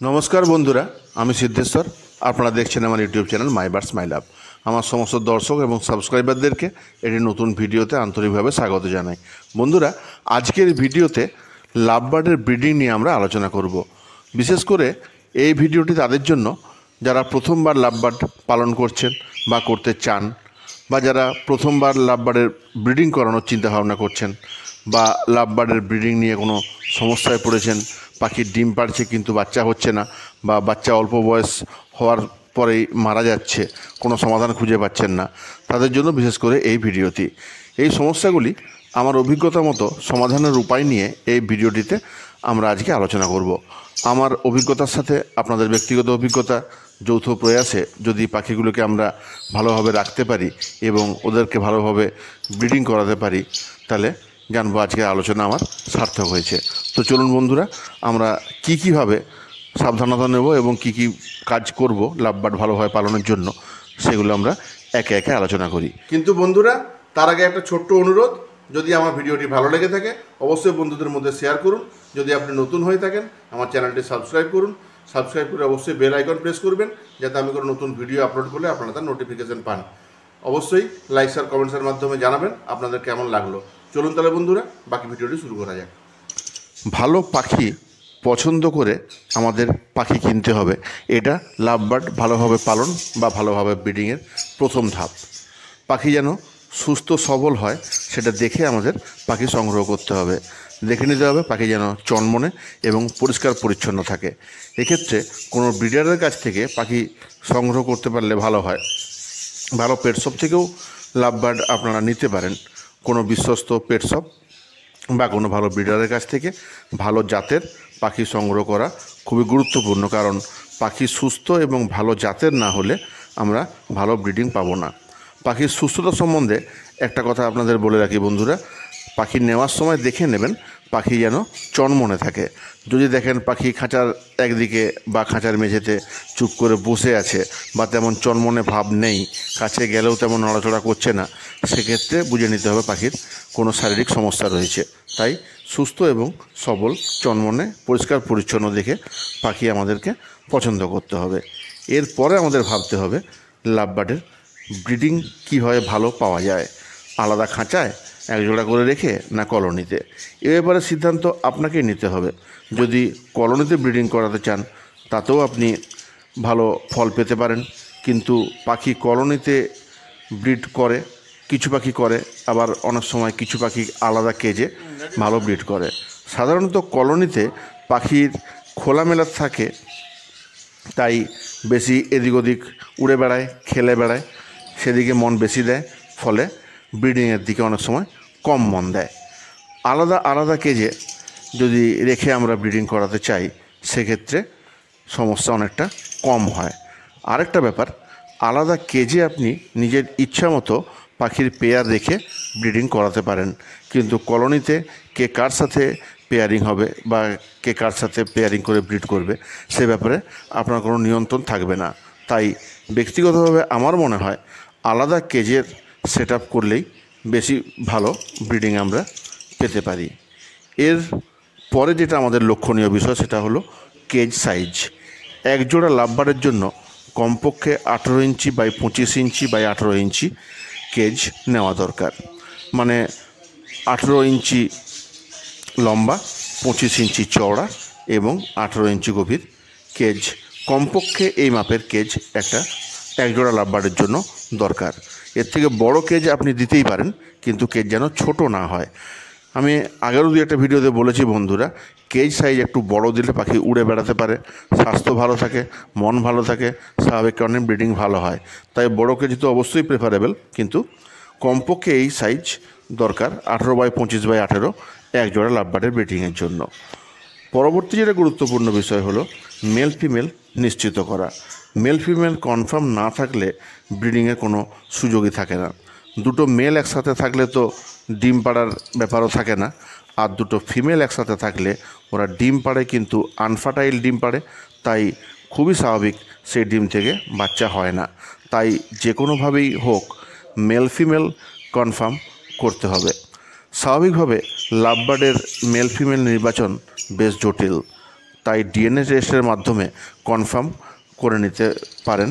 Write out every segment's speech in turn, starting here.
नमस्कार बंधुरा आमी सिद्धेश्वर आपनारा देखছেন আমার ইউটিউব চ্যানেল মাই বার্ডস মাই লাভ। আমার সমস্ত দর্শক এবং সাবস্ক্রাইবারদেরকে এটি নতুন ভিডিওতে আন্তরিকভাবে স্বাগত জানাই। বন্ধুরা আজকের ভিডিওতে লাভ বার্ডের ব্রিডিং নিয়ে আমরা আলোচনা করব। বিশেষ করে এই ভিডিওটি তাদের জন্য যারা প্রথমবার লাভ বার্ড পালন করছেন বা করতে চান, বা যারা প্রথমবার লাভ বার্ডের ব্রিডিং করানোর চিন্তাভাবনা করছেন, বা লাভ বার্ডের ব্রিডিং নিয়ে কোনো সমস্যায় পড়েছেন, পাখির ডিম পাড়ছে কিন্তু বাচ্চা হচ্ছে না, বা বাচ্চা অল্প বয়স হওয়ার পরেই মারা যাচ্ছে, কোনো সমাধান খুঁজে পাচ্ছেন না, তাদের জন্য বিশেষ করে এই ভিডিওটি। এই সমস্যাগুলি আমার অভিজ্ঞতা মতো সমাধানের উপায় নিয়ে এই ভিডিওটিতে আমরা আজকে আলোচনা করব। আমার অভিজ্ঞতার সাথে আপনাদের ব্যক্তিগত অভিজ্ঞতা যৌথ প্রয়াসে যদি পাখিগুলোকে আমরা ভালোভাবে রাখতে পারি এবং ওদেরকে ভালোভাবে ব্রিডিং করাতে পারি, তাহলে জানবো আজকের আলোচনা আমার সার্থক হয়েছে। তো চলুন বন্ধুরা, আমরা কীভাবে সাবধানতা নেব এবং কি কাজ করব লাভ বার্ড ভালোভাবে পালনের জন্য, সেগুলো আমরা একে একে আলোচনা করি। কিন্তু বন্ধুরা তার আগে একটা ছোট্ট অনুরোধ, যদি আমার ভিডিওটি ভালো লেগে থাকে অবশ্যই বন্ধুদের মধ্যে শেয়ার করুন। যদি আপনি নতুন হয়ে থাকেন আমার চ্যানেলটি সাবস্ক্রাইব করুন। সাবস্ক্রাইব করে অবশ্যই বেল আইকন প্রেস করবেন, যাতে আমি কোনো নতুন ভিডিও আপলোড করলে আপনারা তার নোটিফিকেশান পান। অবশ্যই লাইক আর কমেন্টসের মাধ্যমে জানাবেন আপনাদের কেমন লাগলো। চলুন তাহলে বন্ধুরা বাকি ভিডিওটি শুরু করা যাক। ভালো পাখি পছন্দ করে আমাদের পাখি কিনতে হবে, এটা লাভ বার্ড ভালোভাবে পালন বা ভালোভাবে ব্রিডিংয়ের প্রথম ধাপ। পাখি যেন সুস্থ সবল হয় সেটা দেখে আমাদের পাখি সংগ্রহ করতে হবে। দেখে নিতে হবে পাখি যেন চনমনে এবং পরিষ্কার পরিচ্ছন্ন থাকে। এক্ষেত্রে কোনো ব্রিডারের কাছ থেকে পাখি সংগ্রহ করতে পারলে ভালো হয়। ভালো পেট শপ থেকেও লাভ বার্ড আপনারা নিতে পারেন। কোনো বিশ্বস্ত পেট শপ বা কোনো ভালো ব্রিডারের কাছ থেকে ভালো জাতের পাখি সংগ্রহ করা খুবই গুরুত্বপূর্ণ, কারণ পাখি সুস্থ এবং ভালো জাতের না হলে আমরা ভালো ব্রিডিং পাবো না। পাখির সুস্থতা সম্বন্ধে একটা কথা আপনাদের বলে রাখি বন্ধুরা, পাখি নেওয়ার সময় দেখে নেবেন পাখি যেন চনমনে থাকে। যদি দেখেন পাখি খাঁচার একদিকে বা খাঁচার মেঝেতে চুপ করে বসে আছে বা তেমন চনমনে ভাব নেই, কাছে গেলেও তেমন নড়াচড়া করছে না, সেক্ষেত্রে বুঝে নিতে হবে পাখির কোনো শারীরিক সমস্যা রয়েছে। তাই সুস্থ এবং সবল চনমনে পরিষ্কার পরিচ্ছন্ন দেখে পাখি আমাদেরকে পছন্দ করতে হবে। এরপরে আমাদের ভাবতে হবে লাভ বার্ডের ব্রিডিং কীভাবে ভালো পাওয়া যায়, আলাদা খাঁচায় একজোড়া করে রেখে না কলোনিতে। এ ব্যাপারে সিদ্ধান্ত আপনাকেই নিতে হবে। যদি কলোনিতে ব্রিডিং করাতে চান তাতেও আপনি ভালো ফল পেতে পারেন, কিন্তু পাখি কলোনিতে ব্রিড করে, কিছু পাখি করে, আবার অনেক সময় কিছু পাখি আলাদা কেজে ভালো ব্রিড করে। সাধারণত কলোনিতে পাখির খোলামেলা থাকে, তাই বেশি এদিক ওদিক উড়ে বেড়ায়, খেলে বেড়ায়, সেদিকে মন বেশি দেয়, ফলে ব্রিডিংয়ের দিকে অনেক সময় কম মন দেয়। আলাদা আলাদা কেজে যদি রেখে আমরা ব্রিডিং করাতে চাই সেক্ষেত্রে সমস্যা অনেকটা কম হয়। আরেকটা ব্যাপার, আলাদা কেজে আপনি নিজের ইচ্ছা মতো পাখির পেয়ার রেখে ব্রিডিং করাতে পারেন, কিন্তু কলোনিতে কে কার সাথে পেয়ারিং হবে বা কে কার সাথে পেয়ারিং করে ব্রিড করবে সে ব্যাপারে আপনার কোনো নিয়ন্ত্রণ থাকবে না। তাই ব্যক্তিগতভাবে আমার মনে হয় আলাদা কেজের সেট আপ করলেই বেশি ভালো ব্রিডিং আমরা পেতে পারি। এর পরে যেটা আমাদের লক্ষণীয় বিষয় সেটা হলো কেজ সাইজ। একজোড়া লাভ বার্ডের জন্য কমপক্ষে 18 inch by 25 inch by 18 inch cage নেওয়া দরকার। মানে 18 ইঞ্চি লম্বা, 25 ইঞ্চি চওড়া এবং 18 ইঞ্চি গভীর কেজ, কমপক্ষে এই মাপের কেজ একজোড়া লাভ বার্ডের জন্য দরকার। এর থেকে বড় কেজ আপনি দিতেই পারেন, কিন্তু কেজ যেন ছোট না হয়। আমি আগেরও একটা ভিডিওতে বলেছি বন্ধুরা, কেজ সাইজ একটু বড় দিলে পাখি উড়ে বেড়াতে পারে, স্বাস্থ্য ভালো থাকে, মন ভালো থাকে, স্বাভাবিক কারণে ব্রিডিং ভালো হয়। তাই বড় কেজ তো অবশ্যই প্রেফারেবল, কিন্তু কমপক্ষে এই সাইজ দরকার 18 বাই 25 বাই 18 একজোড়া লাভ বার্ডের ব্রিডিংয়ের জন্য। পরবর্তী যেটা গুরুত্বপূর্ণ বিষয় হলো মেল ফিমেল নিশ্চিত করা। মেল ফিমেল কনফার্ম না থাকলে ব্রিডিংয়ের কোনো সুযোগই থাকে না। দুটো মেল একসাথে থাকলে তো ডিম পাড়ার ব্যাপারও থাকে না, আর দুটো ফিমেল একসাথে থাকলে ওরা ডিম পাড়ে কিন্তু আনফার্টাইল ডিম পাড়ে, তাই খুবই স্বাভাবিক সেই ডিম থেকে বাচ্চা হয় না। তাই যে কোনোভাবেই হোক মেল ফিমেল কনফার্ম করতে হবে। স্বাভাবিকভাবে লাভ বার্ডের মেল ফিমেল নির্বাচন বেশ জটিল, তাই ডিএনএ টেস্টের মাধ্যমে কনফার্ম করে নিতে পারেন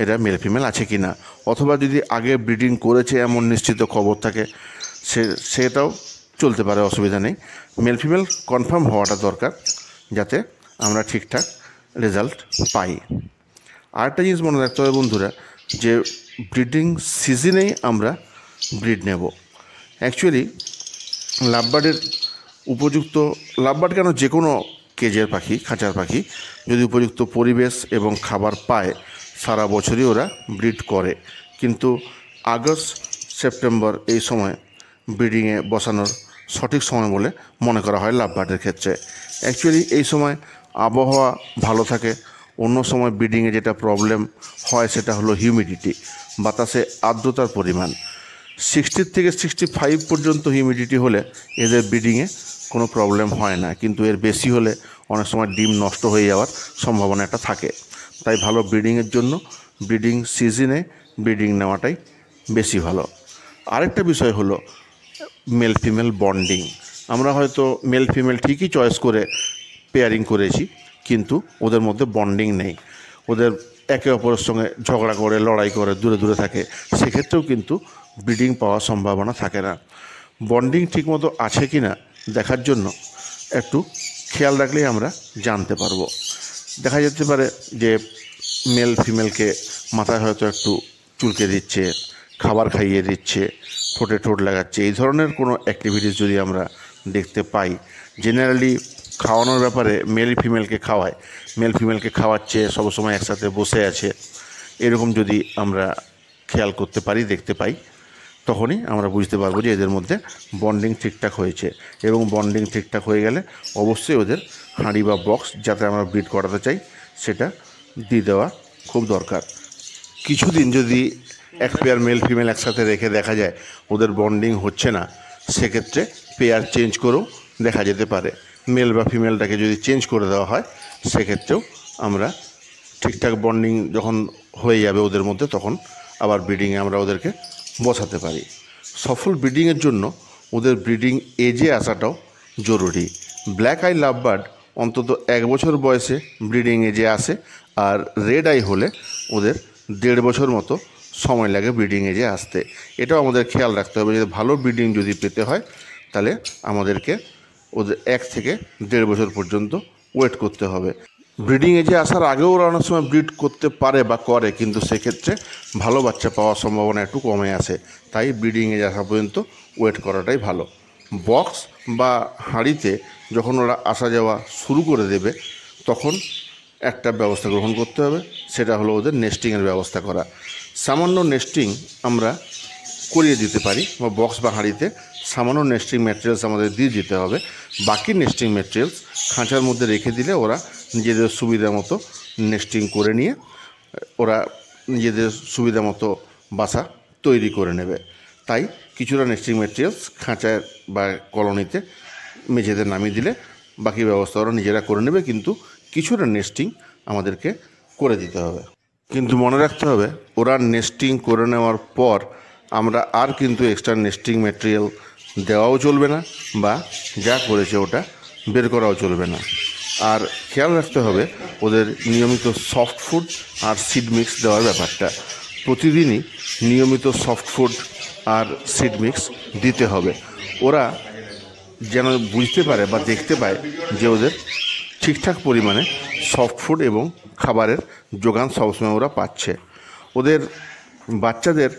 এরা মেল ফিমেল আছে কি না, অথবা যদি আগে ব্রিডিং করেছে এমন নিশ্চিত খবর থাকে সেটাও চলতে পারে, অসুবিধা নেই। মেল ফিমেল কনফার্ম হওয়াটা দরকার যাতে আমরা ঠিকঠাক রেজাল্ট পাই। আরেকটা জিনিস মনে রাখতে হবে বন্ধুরা, যে ব্রিডিং সিজনেই আমরা ব্রিড নেব। অ্যাকচুয়ালি লাভবার্ডের উপযুক্ত, লাভবার্ড কেন যে কোনো কেজের পাখি, খাঁচার পাখি যদি উপযুক্ত পরিবেশ এবং খাবার পায় সারা বছরই ওরা ব্রিড করে। কিন্তু আগস্ট সেপ্টেম্বর এই সময় ব্রিডিংয়ে বসানোর সঠিক সময় বলে মনে করা হয় লাভবার্ডের ক্ষেত্রে। অ্যাকচুয়ালি এই সময় আবহাওয়া ভালো থাকে। অন্য সময় ব্রিডিংয়ে যেটা প্রবলেম হয় সেটা হলো হিউমিডিটি, বাতাসে আর্দ্রতার পরিমাণ। 60 থেকে 65 পর্যন্ত হিউমিডিটি হলে এদের ব্রিডিংয়ে কোনো প্রবলেম হয় না, কিন্তু এর বেশি হলে অনেক সময় ডিম নষ্ট হয়ে যাওয়ার সম্ভাবনা একটা থাকে। তাই ভালো ব্রিডিংয়ের জন্য ব্রিডিং সিজনে ব্রিডিং নেওয়াটাই বেশি ভালো। আরেকটা বিষয় হলো মেল ফিমেল বন্ডিং। আমরা হয়তো মেল ফিমেল ঠিকই চয়েস করে পেয়ারিং করেছি, কিন্তু ওদের মধ্যে বন্ডিং নেই, ওদের একে অপরের সঙ্গে ঝগড়া করে লড়াই করে দূরে দূরে থাকে, সেক্ষেত্রেও কিন্তু ব্রিডিং পাওয়ার সম্ভাবনা থাকে না। বন্ডিং ঠিকমতো আছে কি না দেখার জন্য একটু খেয়াল রাখলেই আমরা জানতে পারবো। দেখা যেতে পারে যে মেল ফিমেলকে মাথায় হয়তো একটু চুলকে দিচ্ছে, খাবার খাইয়ে দিচ্ছে, ঠোঁটে ঠোঁট লাগাচ্ছে, এই ধরনের কোনো অ্যাক্টিভিটিস যদি আমরা দেখতে পাই, জেনারেলি খাওয়ানোর ব্যাপারে মেল ফিমেলকে খাওয়ায়, মেল ফিমেলকে খাওয়াচ্ছে, সবসময় একসাথে বসে আছে, এরকম যদি আমরা খেয়াল করতে পারি, দেখতে পাই, তখনই আমরা বুঝতে পারবো যে এদের মধ্যে বন্ডিং ঠিকঠাক হয়েছে। এবং বন্ডিং ঠিকঠাক হয়ে গেলে অবশ্যই ওদের হাঁড়ি বা বক্স যাতে আমরা ব্রিড করাতে চাই সেটা দিয়ে দেওয়া খুব দরকার। কিছুদিন যদি এক পেয়ার মেল ফিমেল একসাথে রেখে দেখা যায় ওদের বন্ডিং হচ্ছে না, সেক্ষেত্রে পেয়ার চেঞ্জ করেও দেখা যেতে পারে। মেল বা ফিমেলটাকে যদি চেঞ্জ করে দেওয়া হয় সেক্ষেত্রেও আমরা ঠিকঠাক বন্ডিং যখন হয়ে যাবে ওদের মধ্যে, তখন আবার ব্রিডিংয়ে আমরা ওদেরকে বসাতে পারি। সফল ব্রিডিংয়ের জন্য ওদের ব্রিডিং এজে আসাটাও জরুরি। ব্ল্যাক আই লাভবার্ড অন্তত 1 বছর বয়সে ব্রিডিং এজে আসে, আর রেড আই হলে ওদের 1.5 বছর মতো সময় লাগে ব্রিডিং এজে আসতে। এটাও আমাদের খেয়াল রাখতে হবে যে ভালো ব্রিডিং যদি পেতে হয় তাহলে আমাদেরকে ওদের 1 থেকে 1.5 বছর পর্যন্ত ওয়েট করতে হবে। ব্রিডিং এজে আসার আগেও ওরা অনেক সময় ব্রিড করতে পারে বা করে, কিন্তু সেক্ষেত্রে ভালো বাচ্চা পাওয়ার সম্ভাবনা একটু কমে আসে। তাই ব্রিডিং এজে আসা পর্যন্ত ওয়েট করাটাই ভালো। বক্স বা হাঁড়িতে যখন ওরা আসা যাওয়া শুরু করে দেবে তখন একটা ব্যবস্থা গ্রহণ করতে হবে, সেটা হলো ওদের নেস্টিংয়ের ব্যবস্থা করা। সামান্য নেস্টিং আমরা করিয়ে দিতে পারি, বা বক্স বা হাঁড়িতে সামান্য নেস্টিং ম্যাটেরিয়ালস আমাদের দিয়ে দিতে হবে। বাকি নেস্টিং ম্যাটেরিয়ালস খাঁচার মধ্যে রেখে দিলে ওরা নিজেদের সুবিধা মতো নেস্টিং করে নিয়ে ওরা নিজেদের সুবিধা মতো বাসা তৈরি করে নেবে। তাই কিছুটা নেস্টিং ম্যাটেরিয়ালস খাঁচায় বা কলোনিতে মেঝেতে নামিয়ে দিলে বাকি ব্যবস্থা ওরা নিজেরা করে নেবে, কিন্তু কিছুটা নেস্টিং আমাদেরকে করে দিতে হবে। কিন্তু মনে রাখতে হবে ওরা নেস্টিং করে নেওয়ার পর আমরা আর কিন্তু এক্সট্রা নেস্টিং ম্যাটেরিয়াল দেওয়াও চলবে না, বা যা করেছে ওটা বের করাও চলবে না। আর খেয়াল রাখতে হবে ওদের নিয়মিত সফট ফুড আর সিড মিক্স দেওয়ার ব্যাপারটা। প্রতিদিনই নিয়মিত সফট ফুড আর সিড মিক্স দিতে হবে। ওরা যেন বুঝতে পারে বা দেখতে পায় যে ওদের ঠিকঠাক পরিমাণে সফট ফুড এবং খাবারের যোগান সবসময় ওরা পাচ্ছে। ওদের বাচ্চাদের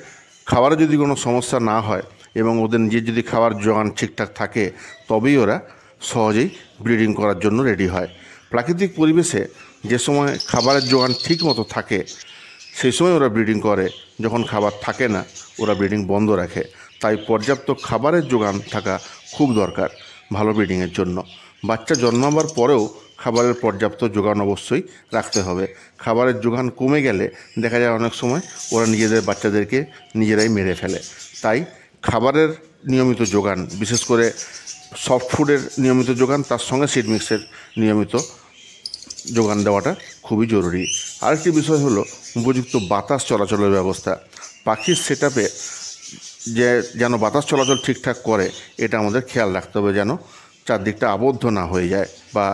খাবারে যদি কোনো সমস্যা না হয় এবং ওদের নিজের যদি খাবার যোগান ঠিকঠাক থাকে, তবেই ওরা সহজেই ব্রিডিং করার জন্য রেডি হয়। প্রাকৃতিক পরিবেশে যে সময় খাবারের যোগান ঠিক মতো থাকে সেই সময় ওরা ব্রিডিং করে, যখন খাবার থাকে না ওরা ব্রিডিং বন্ধ রাখে। তাই পর্যাপ্ত খাবারের যোগান থাকা খুব দরকার ভালো ব্রিডিংয়ের জন্য। বাচ্চা জন্মাবার পরেও খাবারের পর্যাপ্ত যোগান অবশ্যই রাখতে হবে। খাবারের যোগান কমে গেলে দেখা যায় অনেক সময় ওরা নিজেদের বাচ্চাদেরকে নিজেরাই মেরে ফেলে। তাই খাবারের নিয়মিত যোগান, বিশেষ করে সফট ফুডের নিয়মিত যোগান, তার সঙ্গে সিড মিক্সের নিয়মিত যোগান দেওয়াটা খুবই জরুরি। আরেকটি বিষয় হলো উপযুক্ত বাতাস চলাচলের ব্যবস্থা। পাখির সেটআপে যেন বাতাস চলাচল ঠিকঠাক করে এটা আমাদের খেয়াল রাখতে হবে, যেন চারদিকটা আবদ্ধ না হয়ে যায় বা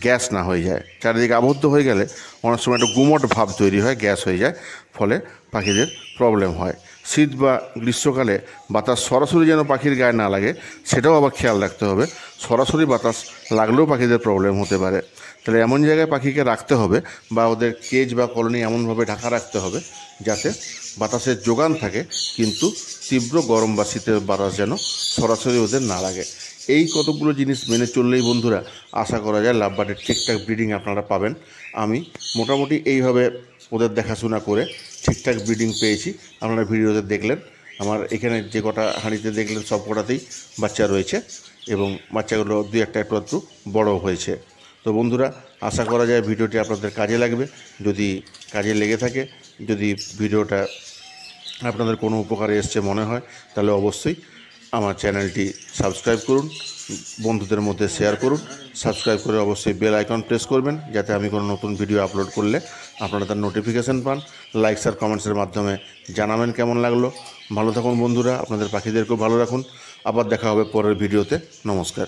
গ্যাস না হয়ে যায়। চারিদিকে আবদ্ধ হয়ে গেলে অনেক সময় একটা গুমট ভাব তৈরি হয়, গ্যাস হয়ে যায়, ফলে পাখিদের প্রবলেম হয়। শীত বা গ্রীষ্মকালে বাতাস সরাসরি যেন পাখির গায়ে না লাগে, সেটাও আবার খেয়াল রাখতে হবে। সরাসরি বাতাস লাগলেও পাখিদের প্রবলেম হতে পারে। তাহলে এমন জায়গায় পাখিকে রাখতে হবে বা ওদের কেজ বা কলোনি এমনভাবে ঢাকা রাখতে হবে যাতে বাতাসের যোগান থাকে, কিন্তু তীব্র গরম বা শীতের বাতাস যেন সরাসরি ওদের না লাগে। এই কতগুলো জিনিস মেনে চললেই বন্ধুরা আশা করা যায় লাভবার্ডের ঠিকঠাক ব্রিডিং আপনারা পাবেন। আমি মোটামুটি এইভাবে ওদের দেখাশোনা করে ঠিকঠাক ব্রিডিং পেয়েছি। আপনারা ভিডিওতে দেখলেন, আমার এখানে যে কটা হাঁড়িতে দেখলেন সব কটাতেই বাচ্চা রয়েছে এবং বাচ্চাগুলো দুই একটা একটু বড় হয়েছে। তো বন্ধুরা, আশা করা যায় ভিডিওটি আপনাদের কাজে লাগবে। যদি কাজে লেগে থাকে, যদি ভিডিওটা আপনাদের কোনো উপকারে এসছে মনে হয়, তাহলে অবশ্যই আমার চ্যানেলটি সাবস্ক্রাইব করুন, বন্ধুদের মধ্যে শেয়ার করুন। সাবস্ক্রাইব করে অবশ্যই বেল আইকন প্রেস করবেন যাতে আমি কোনো নতুন ভিডিও আপলোড করলে আপনারা তার নোটিফিকেশান পান। লাইকস আর কমেন্টসের মাধ্যমে জানাবেন কেমন লাগলো। ভালো থাকুন বন্ধুরা, আপনাদের পাখিদেরকেও ভালো রাখুন। আবার দেখা হবে পরের ভিডিওতে। নমস্কার।